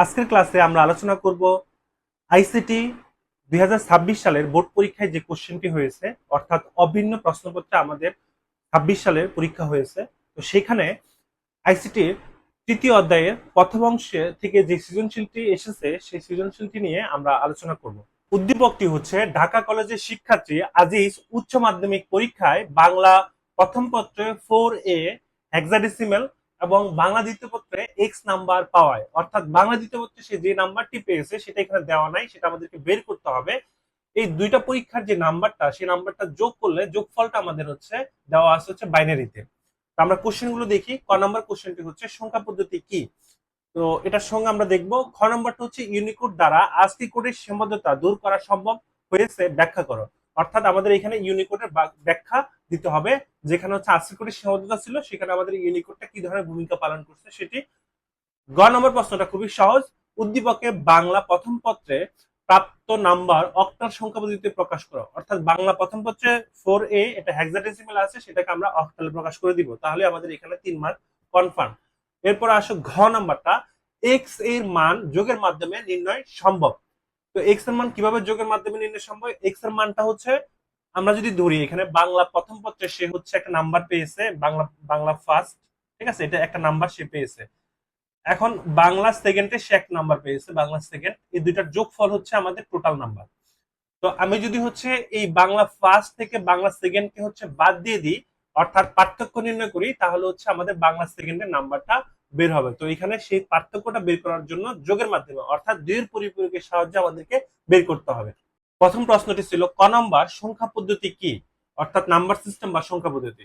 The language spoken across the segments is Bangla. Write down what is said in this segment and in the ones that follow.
আজকের ক্লাসে আমরা আলোচনা করব আইসিটি 2026 সালের বোর্ড পরীক্ষায় যে কোশ্চেনটি হয়েছে, অর্থাৎ অভিন্ন প্রশ্নপত্রে আমাদের 26 সালের পরীক্ষা হয়েছে। তো সেখানে আইসিটির তৃতীয় অধ্যায়ের প্রথম অংশে থেকে যে সৃজনশীলটি এসেছে সেই সৃজনশীলটি নিয়ে আমরা আলোচনা করব। উদ্দীপকটি হচ্ছে ঢাকা কলেজের শিক্ষার্থী আজিজ উচ্চ মাধ্যমিক পরীক্ষায় বাংলা প্রথম পত্রে 4A হেক্সাডেসিমেল এবং বাংলা দ্বিতীয় পত্রে এক্স নাম্বার পাওয়ায়, অর্থাৎ বাংলা দ্বিতীয় পত্রে সে যে নাম্বারটি পেয়েছে সেটা এখানে দেওয়া নাই, সেটা আমাদেরকে বের করতে হবে। এই দুইটা পরীক্ষার যে নাম্বারটা, সেই নাম্বারটা যোগ করলে যোগফলটা আমাদের হচ্ছে দেওয়া আছে হচ্ছে বাইনারিতে। তো আমরা কোশ্চেন গুলো দেখি। ক নাম্বার কোশ্চেনটি হচ্ছে সংখ্যা পদ্ধতি কি। তো এটার সঙ্গে আমরা দেখব খ নম্বরটা হচ্ছে ইউনিকোড দ্বারা আজকি কোডের সীমাবদ্ধতা দূর করা সম্ভব হয়েছে, ব্যাখ্যা করো। অর্থাৎ আমাদের এখানে ইউনিকোডের ব্যাখ্যা দিতে হবে। যেখানে হচ্ছে আজকি কোডের সীমাবদ্ধতা ছিল, সেখানে আমাদের ইউনিকোডটা কি ধরনের ভূমিকা পালন করছে সেটি। গ নম্বর প্রশ্নটা খুবই সহজ। উদ্দীপকে বাংলা প্রথম পত্রে প্রাপ্ত নাম্বার অক্টাল সংখ্যা পদ্ধতিতে প্রকাশ করো। অর্থাৎ বাংলা প্রথম পত্রে 4A এটা হেক্সাডেসিমেল আছে, সেটাকে আমরা অক্টালে প্রকাশ করে দিব, তাহলে আমাদের এখানে 3 মার্ক কনফার্ম। এরপর আসো ঘ নাম্বারটা, এক্স এর মান যোগের মাধ্যমে নির্ণয় সম্ভব। তো এক্স এর মান কিভাবে যোগের মাধ্যমে নির্ণয় সম্ভব? এক্স এর মানটা হচ্ছে আমরা যদি ধরি এখানে বাংলা প্রথম পত্রে সে হচ্ছে একটা নাম্বার পেয়েছে, বাংলা বাংলা ফার্স্ট, ঠিক আছে, এটা একটা নাম্বার সে পেয়েছে। এখন বাংলা সেকেন্ডে সে এক নাম্বার পেয়েছে, বাংলা সেকেন্ড, এই দুইটার যোগফল হচ্ছে আমাদের টোটাল নাম্বার। তো আমি যদি হচ্ছে এই বাংলা ফার্স্ট থেকে বাংলা সেকেন্ডকে হচ্ছে বাদ দিয়ে দিই, অর্থাৎ পার্থক্য নির্ণয় করি, তাহলে হচ্ছে আমাদের বাংলা সেকেন্ডের নাম্বারটা বের হবে। তো এখানে সেই পার্থক্যটা বের করার জন্য যোগের মাধ্যমে অর্থাৎ দুইয়ের পরিপূরকের সাহায্যে আমাদেরকে বের করতে হবে। প্রথম প্রশ্নটি ছিল ক নাম্বার, সংখ্যা পদ্ধতি কি, অর্থাৎ নাম্বার সিস্টেম বা সংখ্যা পদ্ধতি।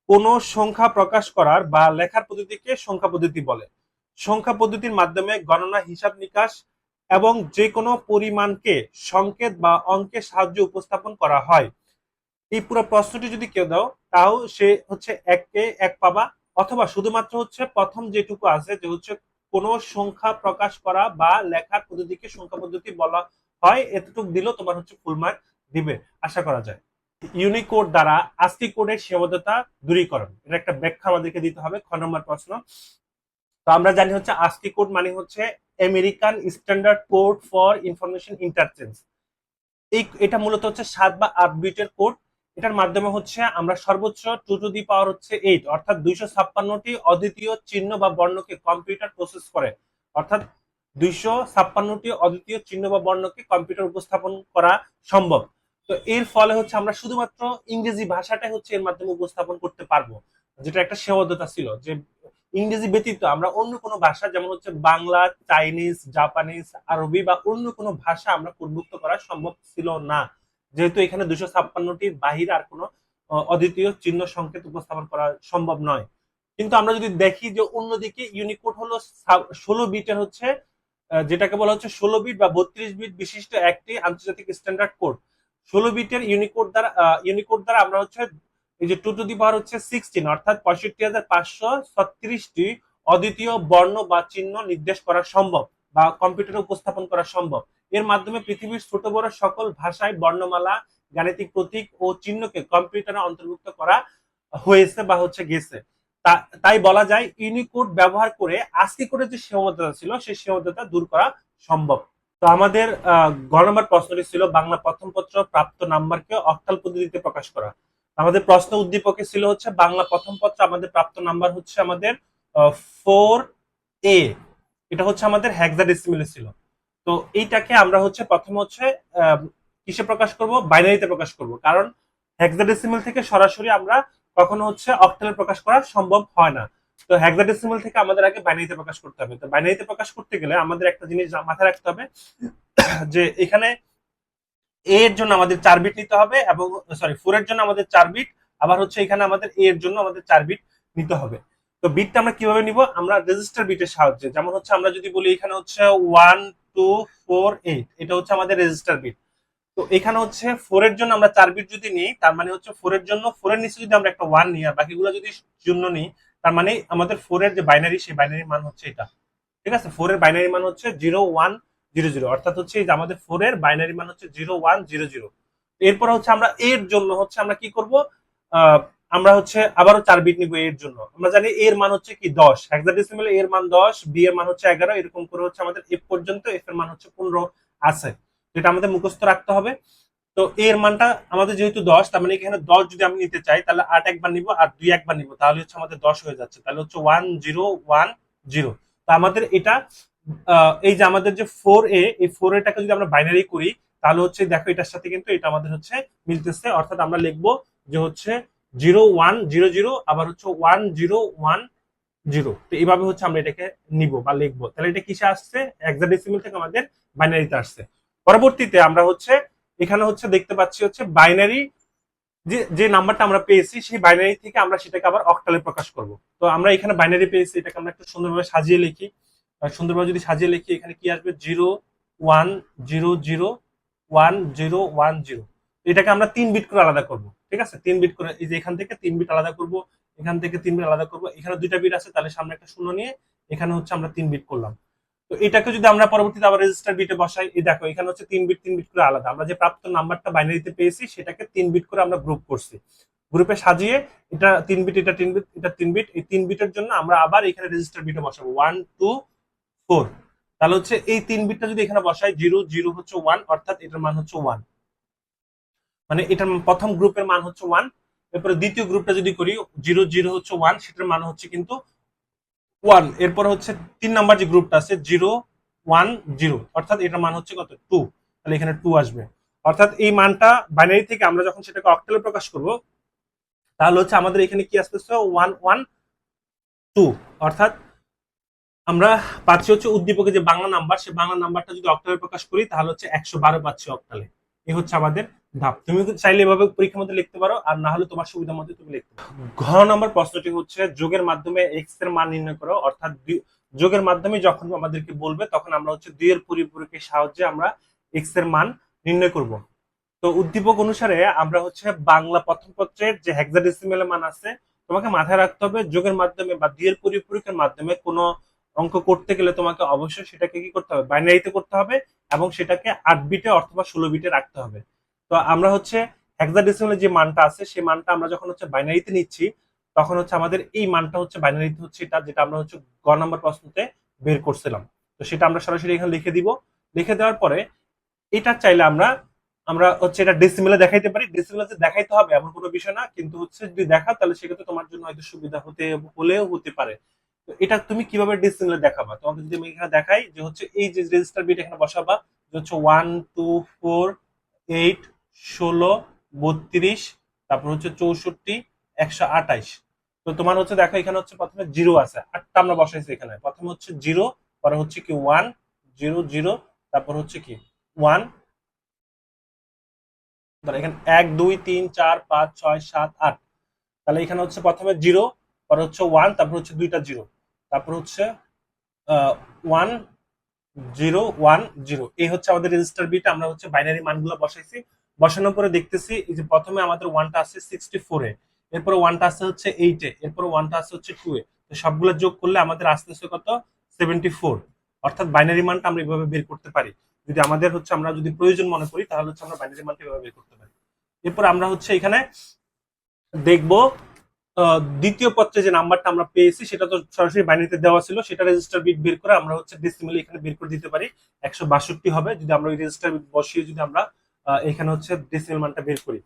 কোন সংখ্যা প্রকাশ করার বা লেখার পদ্ধতিকে সংখ্যা পদ্ধতি বলে। সংখ্যা পদ্ধতির মাধ্যমে গণনা, হিসাব নিকাশ এবং যে কোনো পরিমাণকে সংকেত বা অঙ্কের সাহায্যে উপস্থাপন করা হয়। এই পুরো প্রশ্নটি যদি কেউ দাও, তাও সে হচ্ছে এককে এক পাবা, অথবা শুধুমাত্র হচ্ছে প্রথম যেটুকু আছে যে হচ্ছে কোন সংখ্যা প্রকাশ করা বা লেখার পদ্ধতিকে সংখ্যা পদ্ধতি বলা হয়, এতটুকু দিলেও তোমার হচ্ছে ফুল মার্ক দিবে আশা করা যায়। ইউনিকোড দ্বারা আস্কি কোডের সীমাবদ্ধতা দূরীকরণ, এটা একটা ব্যাখ্যা আমাদেরকে দিতে হবে। খ নম্বর প্রশ্ন। তো আমরা জানি হচ্ছে আস্কি কোড মানে হচ্ছে American standard code for information interchange. এটা মূলত হচ্ছে 7 বা 8 বিটের কোড। এটার মাধ্যমে হচ্ছে আমরা সর্বোচ্চ 2 টু দি পাওয়ার হচ্ছে 8, অর্থাৎ 256টি অদ্বিতীয় চিহ্ন বা বর্ণকে কম্পিউটার প্রসেস করে। অর্থাৎ 256টি অদ্বিতীয় চিহ্ন বা বর্ণকে কম্পিউটার উপস্থাপন করা সম্ভব। তো এর ফলে হচ্ছে আমরা শুধুমাত্র ইংরেজি ভাষাটাই হচ্ছে এর মাধ্যমে উপস্থাপন করতে পারবো, যেটা একটা সীমাবদ্ধতা ছিল যে ইংরেজি ব্যতীত আমরা অন্য কোনো ভাষা, যেমন হচ্ছে বাংলা, চাইনিজ, জাপানিজ, আরবি বা অন্য কোনো ভাষা আমরা কোডমুক্ত করা সম্ভব ছিল না, যেহেতু এখানে 256টির বাহিরে আর কোনো অদ্বিতীয় চিহ্ন সংকেত উপস্থাপন করা সম্ভব নয়। কিন্তু আমরা যদি দেখি যে অন্যদিকে ইউনিকোড হলো 16 বিটের হচ্ছে, যেটাকে বলা হচ্ছে 16 বিট বা 32 বিট বিশিষ্ট একটি আন্তর্জাতিক স্ট্যান্ডার্ড কোড। 16 বিটের ইউনিকোড দ্বারা আমরা হচ্ছে এই যে 2 টু দি পাওয়ার হচ্ছে 16, অর্থাৎ 65,536টি অদ্বিতীয় বর্ণ বা চিহ্ন নির্দেশ করা সম্ভব বা কম্পিউটারে উপস্থাপন করা সম্ভব। এর মাধ্যমে পৃথিবীর ছোট বড় সকল ভাষায় বর্ণমালা, গাণিতিক প্রতীক ও চিহ্নকে কম্পিউটারে অন্তর্ভুক্ত করা হয়েছে বা হচ্ছে গেছে। তাই বলা যায় ইউনিকোড ব্যবহার করে আজকি কোডের যে সীমাবদ্ধতা ছিল সেই সীমাবদ্ধতা দূর করা সম্ভব। তো আমাদের গ নম্বর প্রশ্নটি ছিল বাংলা প্রথম পত্র প্রাপ্ত নাম্বারকে অক্টাল পদ্ধতিতে প্রকাশ করা। আমাদের প্রশ্ন উদ্দীপকে ছিল হচ্ছে বাংলা প্রথম পত্র আমাদের প্রাপ্ত নাম্বার হচ্ছে আমাদের 4A, এটা হচ্ছে আমাদের হেক্সাডেসিমেলে ছিল। তো এইটাকে আমরা হচ্ছে প্রথমে হচ্ছে কিসে প্রকাশ করব, বাইনারিতে প্রকাশ করব, কারণ হেক্সাডেসিমেল থেকে সরাসরি আমরা কখনো হচ্ছে অক্টালে প্রকাশ করা সম্ভব হয় না। তো হেক্সাডেসিমেল থেকে আমাদের আগে বাইনারিতে প্রকাশ করতে হবে। তো বাইনারিতে প্রকাশ করতে গেলে আমাদের একটা জিনিস মাথায় রাখতে হবে যে এখানে এ এর জন্য আমাদের 4 বিট নিতে হবে, এবং সরি 4 এর জন্য আমাদের 4 বিট, আবার হচ্ছে এখানে আমাদের এ এর জন্য আমাদের 4 বিট নিতে হবে। তো বিটটা আমরা কিভাবে নিব? আমরা রেজিস্টার বিটের সাহায্যে। যেমন হচ্ছে আমরা যদি বলি এখানে হচ্ছে 1 2 4 8, এটা হচ্ছে আমাদের রেজিস্টার বিট। তো এখানে হচ্ছে 4 এর জন্য আমরা 4 বিট যদি নিই, তার মানে হচ্ছে 4 এর জন্য 4 এর নিচে যদি আমরা একটা 1 নিই আর বাকিগুলো যদি শূন্য নিই, তার মানে আমাদের 4 এর যে বাইনারি, সেই বাইনারি মান হচ্ছে এটা। ঠিক আছে, 4 এর বাইনারি মান হচ্ছে 0100, অর্থাৎ হচ্ছে এই যে আমাদের 4 এর বাইনারি মান হচ্ছে 0100। এরপর হচ্ছে আমরা এর জন্য হচ্ছে আমরা কি করব, আমরা হচ্ছে আবারও 4 বিট নিব এর জন্য। আমরা জানি এর মান হচ্ছে কি 10, হেক্সাডেসিমেলে এর মান 10, বি এর মান হচ্ছে 11, এরকম করে হচ্ছে আমাদের এফ পর্যন্ত, এফ এর মান হচ্ছে 15 আছে, যেটা আমাদের মুখস্থ রাখতে হবে। তো এর মানটা আমাদের যেহেতু 10, তার মানে এখানে 10 যদি আমি নিতে চাই তাহলে 8 একবার নিব আর 2 একবার নিব, তাহলে হচ্ছে আমাদের 10 হয়ে যাচ্ছে, তাহলে হচ্ছে 1010। তো আমাদের এটা এই যে আমাদের যে 4a, এই 4a টাকে যদি আমরা বাইনারি করি তাহলে হচ্ছে দেখো এটার সাথে কিন্তু এটা আমাদের হচ্ছে মিলতেছে, অর্থাৎ আমরা লিখবো যে হচ্ছে 0100, আবার হচ্ছে 1010। তো এইভাবে হচ্ছে আমরা এটাকে নিব বা লিখবো, তাহলে এটা কিসে আসছে, হেক্সাডেসিমেল থেকে আমাদের বাইনারিতে আসছে। পরবর্তীতে আমরা হচ্ছে এখানে হচ্ছে দেখতে পাচ্ছি হচ্ছে বাইনারি, যে যে নাম্বারটা আমরা পেয়েছি সেই বাইনারি থেকে আমরা সেটাকে আবার অক্টালে প্রকাশ করব। তো আমরা এখানে বাইনারি পেয়েছি, এটাকে আমরা একটু সুন্দরভাবে সাজিয়ে লিখি। সুন্দরভাবে যদি সাজিয়ে লিখি, এখানে কি আসবে, 01001010। এটাকে আমরা 3 বিট করে আলাদা করব, ঠিক আছে, 3 বিট করে, এই যে এখান থেকে 3 বিট আলাদা করব, এখান থেকে 3 বিট আলাদা করব, এখানে 2টা বিট আছে তাহলে সামনে একটা শূন্য নিয়ে এখানে হচ্ছে আমরা 3 বিট করলাম। তো এটাকে যদি আমরা পরবর্তীতে আবার রেজিস্টার বিটে বসাই, এই দেখো এখানে হচ্ছে 3 বিট করে আলাদা, আমরা যে প্রাপ্ত নাম্বারটা বাইনারিতে পেয়েছি সেটাকে 3 বিট করে আমরা গ্রুপ করছি, গ্রুপে সাজিয়ে এটা 3 বিট, এটা 3 বিট, এটা 3 বিট, এই 3 বিটের জন্য আমরা আবার এখানে রেজিস্টার বিটে বসাবো 124। তাহলে হচ্ছে এই 3 বিটটা যদি এখানে বসাই, 00 হচ্ছে 1, অর্থাৎ এটার মান হচ্ছে 1, মানে এটার প্রথম গ্রুপের মান হচ্ছে 1। এরপরে দ্বিতীয় গ্রুপটা যদি করি, 00 হচ্ছে 1, সেটার মান হচ্ছে কিন্তু 1। এরপর হচ্ছে 3 নাম্বার যে গ্রুপটা আছে 010, অর্থাৎ এটার মান হচ্ছে কত, 2, তাহলে এখানে 2 আসবে। অর্থাৎ এই মানটা বাইনারি থেকে আমরা যখন সেটাকে অক্টালে প্রকাশ করব তাহলে হচ্ছে আমাদের এখানে কি আসতেছে, 112। অর্থাৎ আমরা পাচ্ছি হচ্ছে উদ্দীপকে যে বাংলা নাম্বার, সে বাংলা নাম্বারটা যদি অক্টালে প্রকাশ করি তাহলে হচ্ছে 112 পাচ্ছি অক্টালে। এই হচ্ছে আমাদের ধাপ। তুমি চাইলে এভাবে পরীক্ষার মধ্যে লিখতে পারো, আর না হলে তোমার সুবিধা মতো তুমি লিখতে পারো। ঘ নম্বর প্রশ্নটি হচ্ছে যোগের মাধ্যমে এক্স এর মান নির্ণয় করো, অর্থাৎ যোগের মাধ্যমে যখন আমাদেরকে বলবে তখন আমরা হচ্ছে 2 এর পরিপূরকের সাহায্যে আমরা এক্স এর মান নির্ণয় করব। তো উদ্দীপক অনুসারে আমরা হচ্ছে বাংলা প্রথম পত্রের যে হেক্সাডেসিমেল মান আছে, তোমাকে মাথায় রাখতে হবে যোগের মাধ্যমে বা 2 এর পরিপূরকের মাধ্যমে কোনো অঙ্ক করতে গেলে তোমাকে অবশ্যই সেটাকে কি করতে হবে, বাইনারিতে করতে হবে, এবং সেটাকে 8 বিটে অথবা 16 বিটে রাখতে হবে। তো আমরা হচ্ছে হেক্সাডেসিমেলের যে মানটা আছে সেই মানটা আমরা যখন হচ্ছে বাইনারিতে নিচ্ছি তখন হচ্ছে আমাদের এই মানটা হচ্ছে বাইনারিতে হচ্ছে এটা, যেটা আমরা হচ্ছে গ নম্বর প্রশ্নতে বের করছিলাম। তো সেটা আমরা সরাসরি এখানে লিখে দিব। লিখে দেওয়ার পরে এটা চাইলে আমরা আমরা হচ্ছে এটা ডেসিমেলে দেখাইতে পারি, ডেসিমেলে যে দেখাইতে হবে এমন কোনো বিষয় না, কিন্তু হচ্ছে যদি দেখা তাহলে সেক্ষেত্রে তোমার জন্য হয়তো সুবিধা হলেও হতে পারে। তো এটা তুমি কিভাবে ডেসিমেলে দেখাবা, তোমাকে যদি আমি এখানে দেখাই যে হচ্ছে এই যে রেজিস্টার বিট এখানে বসাবা, যে হচ্ছে 124 8 16 32, তারপর হচ্ছে 64 128। তো তোমার হচ্ছে দেখো এখানে হচ্ছে প্রথমে জিরো আছে, 8টা আমরা বসাইছি এখানে, প্রথমে হচ্ছে জিরো, পরে হচ্ছে কি 100, তারপর হচ্ছে কি 1, এখানে 1 2 3 4 5 6 7 8, তাহলে এখানে হচ্ছে প্রথমে জিরো, পরে হচ্ছে 1, তারপর হচ্ছে 2টা জিরো, তারপর হচ্ছে 1 0 1 0। এই হচ্ছে আমাদের রেজিস্টার বিট, আমরা হচ্ছে বাইনারি মানগুলো বসাইছি। বসানোর পরে দেখতেছি এই যে প্রথমে আমাদের 1টা আছে 64 এ, এরপরে 1টা আছে হচ্ছে 8 এ, এরপরে 1টা আছে হচ্ছে 2 এ। তো সবগুলো যোগ করলে আমাদের আসতেছে কত, 74। অর্থাৎ বাইনারি মানটা আমরা এইভাবে বের করতে পারি। যদি আমাদের হচ্ছে আমরা যদি প্রয়োজন মনে করি তাহলে হচ্ছে আমরা বাইনারি মানটা এভাবে বের করতে পারি। এরপর আমরা হচ্ছে এখানে দেখবো দ্বিতীয় পত্রে যে নাম্বারটা আমরা পেয়েছি সেটা তো সরাসরি বাইনারিতে দেওয়া ছিল, সেটা রেজিস্টার বিট বের করে আমরা হচ্ছে ডেসিমেলে এখানে বের করে দিতে পারি। 162 হবে যদি আমরা ওই রেজিস্টার বিট বসিয়ে যদি আমরা এখানে হচ্ছে ডেসিমেল মানটা বের করি।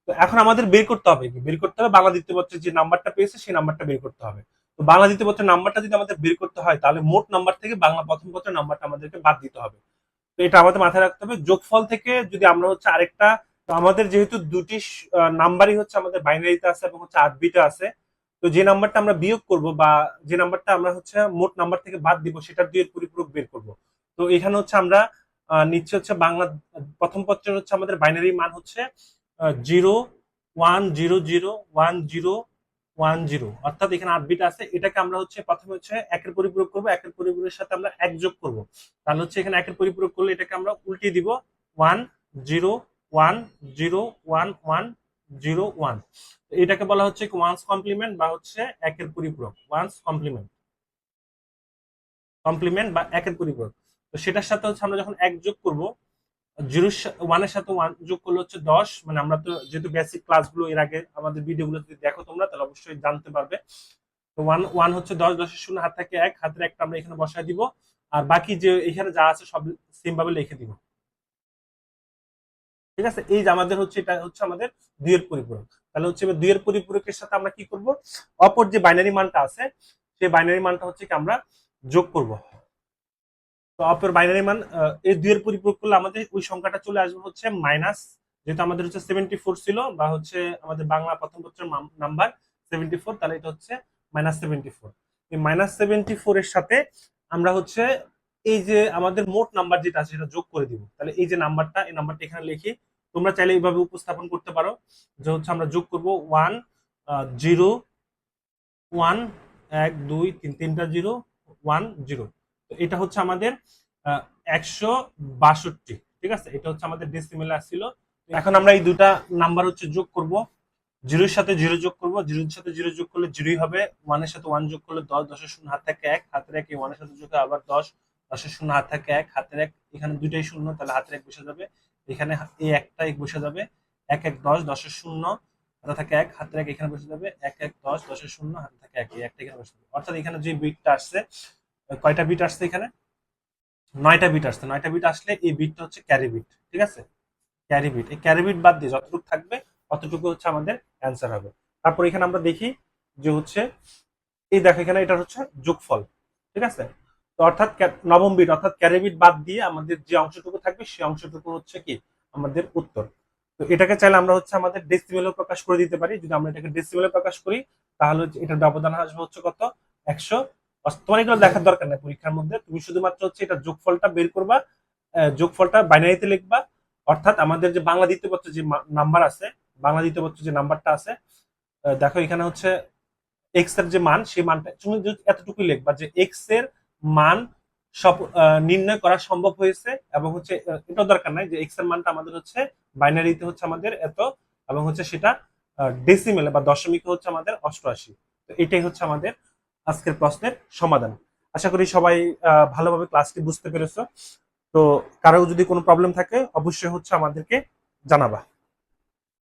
তো এখন আমাদের বের করতে হবে কি, বের করতে হবে বাংলা দ্বিতীয় পত্রের যে নাম্বারটা পেয়েছে সেই নাম্বারটা বের করতে হবে। তো বাংলা দ্বিতীয় পত্রের নাম্বারটা যদি আমাদের বের করতে হয় তাহলে মোট নাম্বার থেকে বাংলা প্রথম পত্রের নাম্বারটা আমাদেরকে বাদ দিতে হবে। তো এটা আমাদের মাথায় রাখতে হবে। যোগফল থেকে যদি আমরা হচ্ছে আরেকটা, তো আমাদের যেহেতু দুটি নাম্বারই হচ্ছে আমাদের বাইনারিতে আছে এবং হচ্ছে 8 বিটে আছে, তো যে নাম্বারটা আমরা বিয়োগ করব বা যে নাম্বারটা আমরা হচ্ছে মোট নাম্বার থেকে বাদ দিব সেটার 2 এর পরিপূরক বের করব। তো এখানে হচ্ছে আমরা নিচ্ছে হচ্ছে বাংলা প্রথম পত্রের হচ্ছে আমাদের বাইনারি মান হচ্ছে 0 1 0 0 1 0 1 0, অর্থাৎ এখানে 8 বিট আছে। এটাকে আমরা হচ্ছে প্রথমে হচ্ছে একের পরিপূরক করব, একের পরিপূরকের সাথে আমরা 1 যোগ করব, তাহলে হচ্ছে এখানে একের পরিপূরক করলে এটাকে আমরা উল্টিয়ে দিব 1 0 1 0 1 1 0 1। এটাকে বলা হচ্ছে ওয়ান্স কমপ্লিমেন্ট বা হচ্ছে একের পরিপূরক, ওয়ান্স কমপ্লিমেন্ট, কমপ্লিমেন্ট বা একের পরিপূরক। তো সেটার সাথে হচ্ছে আমরা যখন 1 যোগ করব ওয়ানের সাথে ওয়ান যোগ করলে হচ্ছে 10, মানে আমরা তো যেহেতু বেসিক ক্লাসগুলো এর আগে আমাদের ভিডিওগুলো যদি দেখো তোমরা তাহলে অবশ্যই জানতে পারবে। তো ওয়ান ওয়ান হচ্ছে 10, 10 শূন্য হাত থাকে 1, হাতের একটা আমরা এখানে বসায় দিব, আর বাকি যে এখানে যা আছে সব সেম ভাবে লিখে দিব। ঠিক আছে, এই যে আমাদের হচ্ছে এটা হচ্ছে আমাদের 2 এর পরিপূরক। তাহলে হচ্ছে 2 এর পরিপূরকের সাথে আমরা কি করব, অপর যে বাইনারি মানটা আছে সেই বাইনারি মানটা হচ্ছে কি আমরা যোগ করব। তো অপর বাইনারি মান এই 2 এর পরিপূরক করলে আমাদের ওই সংখ্যাটা চলে আসবে হচ্ছে মাইনাস, যেহেতু আমাদের হচ্ছে 74 ছিল, বা হচ্ছে আমাদের বাংলা প্রথম পত্রের নাম্বার 74, তাহলে এটা হচ্ছে -74। এই -74 এর সাথে আমরা হচ্ছে এই যে আমাদের মোট নাম্বার যেটা আছে সেটা যোগ করে দিব। তাহলে এই যে নাম্বারটা, এই নাম্বারটা এখানে লিখি। তোমরা চাইলে এইভাবে উপস্থাপন করতে পারো যে হচ্ছে আমরা যোগ করব 1 0 1 1 2 3, তিনটা 0 1 0। তো এটা হচ্ছে আমাদের 162। ঠিক আছে, এটা হচ্ছে আমাদের ডেসিমেলে আসছিল। এখন আমরা এই দুটা নাম্বার হচ্ছে যোগ করব, 0 এর সাথে 0 যোগ করব, 0 এর সাথে 0 যোগ করলে 0ই হবে, 1 এর সাথে 1 যোগ করলে 10, 10 এর শূন্য হাত থাকে 1, হাতের 1, 1 এর সাথে যোগ আবার 10, 10 এর শূন্য হাত থাকে 1, হাতের 1, এখানে দুইটাই শূন্য, তাহলে হাতের 1 বসে যাবে, এখানে এই একটা 1 বসে যাবে, 1 1 10, 10 এর শূন্য হাতে থাকে 1, হাতের 1 এখানে বসে যাবে, 1 1 10, 10 এর শূন্য হাতে থাকে 1, এই একটা এখানে বসে যাবে। অর্থাৎ এখানে যে বিটটা আসছে, কয়টা বিট আসছে এখানে, 9টা বিট আসছে। 9টা বিট আসলে এই বিটটা হচ্ছে ক্যারি বিট। ঠিক আছে, ক্যারি বিট, এই ক্যারি বিট বাদ দিয়ে যতটুকু থাকবে ততটুকু হচ্ছে আমাদের অ্যান্সার হবে। তারপর এখানে আমরা দেখি যে হচ্ছে এই দেখো এখানে এটা হচ্ছে যোগফল। ঠিক আছে, তো অর্থাৎ নবম বিট অর্থাৎ ক্যারি বিট বাদ দিয়ে আমাদের যে অংশটুকু থাকবে সেই অংশটুকু হচ্ছে কি আমাদের উত্তর। তো এটাকে চাইলে আমরা হচ্ছে আমাদের ডেসিমেলে প্রকাশ করে দিতে পারি। যদি আমরা এটাকে ডেসিমেলে প্রকাশ করি তাহলে এটার ব্যবধান আসবে হচ্ছে কত, 100। তোমার এগুলো দেখার দরকার নেই পরীক্ষার মধ্যে, তুমি শুধুমাত্র হচ্ছে এটা যোগফলটা বের করবা, যোগফলটা বাইনারিতে লিখবা। অর্থাৎ আমাদের যে বাংলা দ্বিতীয় পত্র যে নাম্বার আছে, বাংলা দ্বিতীয় পত্র যে নাম্বারটা আছে, দেখো এখানে হচ্ছে এক্স এর যে মান, সেই মানটা তুমি যদি এতটুকুই লিখবা যে এক্স এর মান সব নির্ণয় করা সম্ভব হয়েছে, এবং হচ্ছে এটা দরকার নাই যে এক্স এর মানটা আমাদের হচ্ছে বাইনারিতে হচ্ছে আমাদের এত, এবং হচ্ছে সেটা ডেসিমেলে বা দশমিকে হচ্ছে আমাদের 88। তো এটাই হচ্ছে আমাদের আজকের প্রশ্নের সমাধান। আশা করি সবাই ভালোভাবে ক্লাসটি বুঝতে পেরেছো। তো কারো যদি কোনো প্রবলেম থাকে অবশ্যই হচ্ছে আমাদেরকে জানাবা।